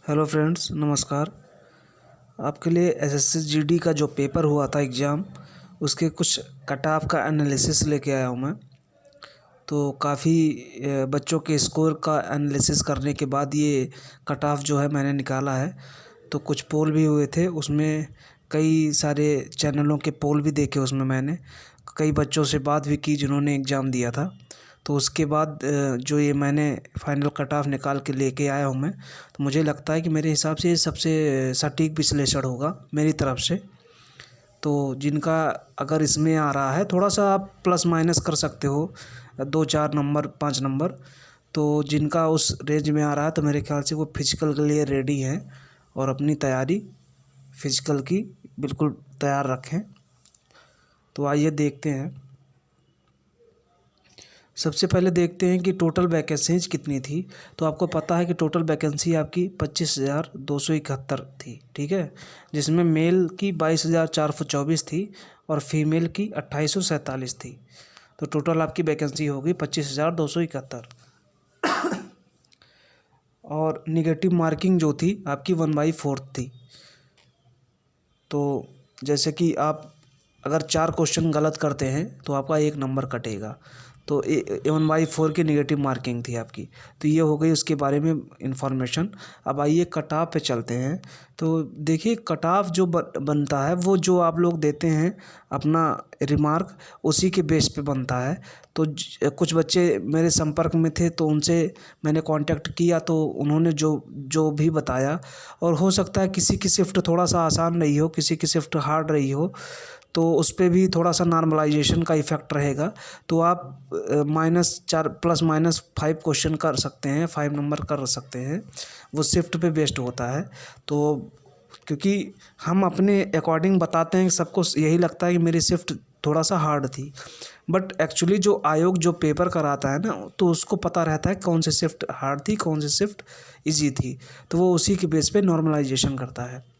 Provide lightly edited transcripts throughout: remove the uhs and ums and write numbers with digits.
Hello friends, नमस्कार। आपके लिए एसएससी जीडी का जो पेपर हुआ था एग्ज़ाम, उसके कुछ कट ऑफ का एनालिसिस लेके आया हूँ मैं। तो काफ़ी बच्चों के स्कोर का एनालिसिस करने के बाद ये कट ऑफ जो है मैंने निकाला है। तो कुछ पोल भी हुए थे उसमें, कई सारे चैनलों के पोल भी देखे उसमें मैंने। कई बच्चों से बात भी की जिन्होंने एग्ज़ाम दिया था। तो उसके बाद जो ये मैंने फाइनल कट ऑफ निकाल के लेके आया हूँ मैं, तो मुझे लगता है कि मेरे हिसाब से ये सबसे सटीक विश्लेषण होगा मेरी तरफ से। तो जिनका अगर इसमें आ रहा है, थोड़ा सा आप प्लस माइनस कर सकते हो, 2-4 नंबर 5 नंबर। तो जिनका उस रेंज में आ रहा है तो मेरे ख्याल से वो फिजिकल के लिए रेडी हैं और अपनी तैयारी फिजिकल की बिल्कुल तैयार रखें। तो आइए देखते हैं। सबसे पहले देखते हैं कि टोटल वैकेंसीज कितनी थी। तो आपको पता है कि टोटल वैकेंसी आपकी 25,271 थी, ठीक है, जिसमें मेल की 22,424 थी और फीमेल की 2,847 थी। तो टोटल आपकी वैकेंसी होगी 25,271। और निगेटिव मार्किंग जो थी आपकी 1/4 थी। तो जैसे कि आप अगर 4 क्वेश्चन गलत करते हैं तो आपका 1 नंबर कटेगा। तो 1/4 की नेगेटिव मार्किंग थी आपकी। तो ये हो गई उसके बारे में इंफॉर्मेशन। अब आइए कट ऑफ पे चलते हैं। तो देखिए, कट ऑफ जो बनता है वो जो आप लोग देते हैं अपना रिमार्क, उसी के बेस पे बनता है। तो कुछ बच्चे मेरे संपर्क में थे तो उनसे मैंने कांटेक्ट किया, तो उन्होंने जो जो भी बताया, और हो सकता है किसी की शिफ्ट थोड़ा सा आसान रही हो, किसी की शिफ्ट हार्ड रही हो, तो उस पे भी थोड़ा सा नॉर्मलाइजेशन का इफ़ेक्ट रहेगा। तो आप -4 +-5 क्वेश्चन कर सकते हैं, 5 नंबर कर सकते हैं। वो शिफ्ट पे बेस्ड होता है। तो क्योंकि हम अपने अकॉर्डिंग बताते हैं, सबको यही लगता है कि मेरी शिफ्ट थोड़ा सा हार्ड थी, बट एक्चुअली जो आयोग जो पेपर कराता है ना, तो उसको पता रहता है कौन सी शिफ्ट हार्ड थी, कौन सी शिफ्ट ईजी थी। तो वो उसी के बेस पे नॉर्मलाइजेशन करता है।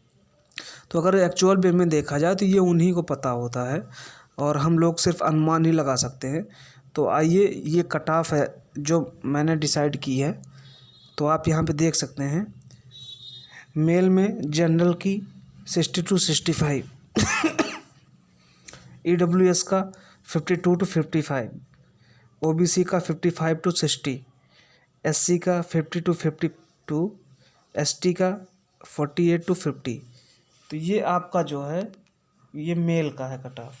तो अगर एक्चुअल वे में देखा जाए तो ये उन्हीं को पता होता है और हम लोग सिर्फ अनुमान ही लगा सकते हैं। तो आइए, ये कट ऑफ है जो मैंने डिसाइड की है। तो आप यहाँ पे देख सकते हैं, मेल में जनरल की 60-65, EWS का 52-55, OBC का 55-60, SC का 50-52, ST का 48-50। तो ये आपका जो है, ये मेल का है कट ऑफ।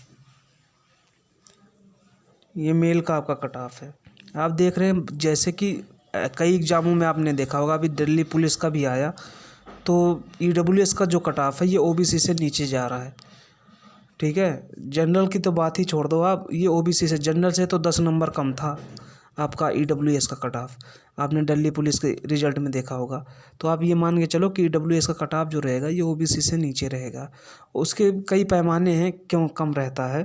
ये मेल का आपका कट ऑफ है। आप देख रहे हैं जैसे कि कई एग्ज़ामों में आपने देखा होगा, अभी दिल्ली पुलिस का भी आया, तो EWS का जो कट ऑफ है ये OBC से नीचे जा रहा है, ठीक है। जनरल की तो बात ही छोड़ दो आप, ये OBC से, जनरल से तो 10 नंबर कम था आपका EWS का कट ऑफ। आपने दिल्ली पुलिस के रिजल्ट में देखा होगा। तो आप ये मान के चलो कि EWS का कट ऑफ जो रहेगा ये OBC से नीचे रहेगा। उसके कई पैमाने हैं क्यों कम रहता है।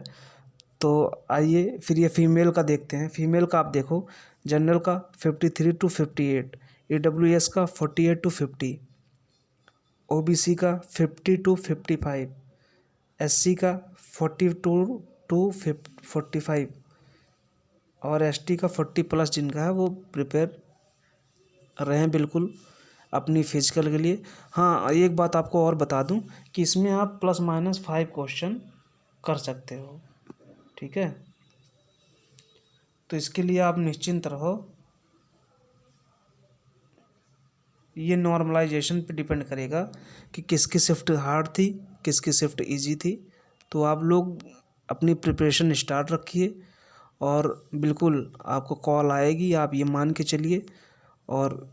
तो आइए फिर ये फीमेल का देखते हैं। फीमेल का आप देखो, जनरल का 53-58, EWS का 48-50, OBC का 50-55, SC का 42-45 और ST का 40+ जिनका है वो प्रिपेयर रहें बिल्कुल अपनी फिजिकल के लिए। हाँ, एक बात आपको और बता दूं कि इसमें आप +-5 क्वेश्चन कर सकते हो, ठीक है। तो इसके लिए आप निश्चिंत रहो। ये नॉर्मलाइजेशन पे डिपेंड करेगा कि किसकी शिफ्ट हार्ड थी, किसकी शिफ्ट इजी थी। तो आप लोग अपनी प्रिपरेशन स्टार्ट रखिए और बिल्कुल आपको कॉल आएगी, आप ये मान के चलिए। और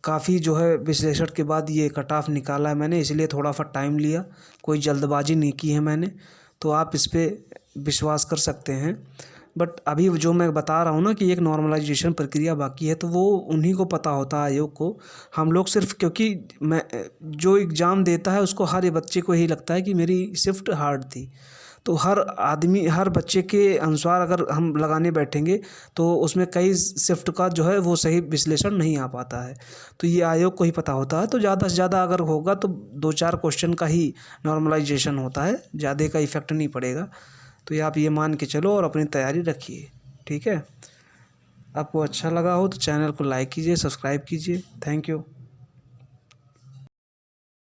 काफ़ी जो है विश्लेषण के बाद ये कट ऑफ निकाला है मैंने, इसलिए थोड़ा सा टाइम लिया, कोई जल्दबाजी नहीं की है मैंने। तो आप इस पे विश्वास कर सकते हैं। बट अभी जो मैं बता रहा हूँ ना कि एक नॉर्मलाइजेशन प्रक्रिया बाकी है, तो वो उन्हीं को पता होता है, आयोग को। हम लोग सिर्फ, क्योंकि मैं जो एग्ज़ाम देता है उसको हर बच्चे को यही लगता है कि मेरी शिफ्ट हार्ड थी। तो हर आदमी, हर बच्चे के अनुसार अगर हम लगाने बैठेंगे तो उसमें कई शिफ्ट का जो है वो सही विश्लेषण नहीं आ पाता है। तो ये आयोग को ही पता होता है। तो ज़्यादा से ज़्यादा अगर होगा तो 2-4 क्वेश्चन का ही नॉर्मलाइजेशन होता है, ज़्यादा का इफेक्ट नहीं पड़ेगा। तो ये आप ये मान के चलो और अपनी तैयारी रखिए, ठीक है। आपको अच्छा लगा हो तो चैनल को लाइक कीजिए, सब्सक्राइब कीजिए। Thank you.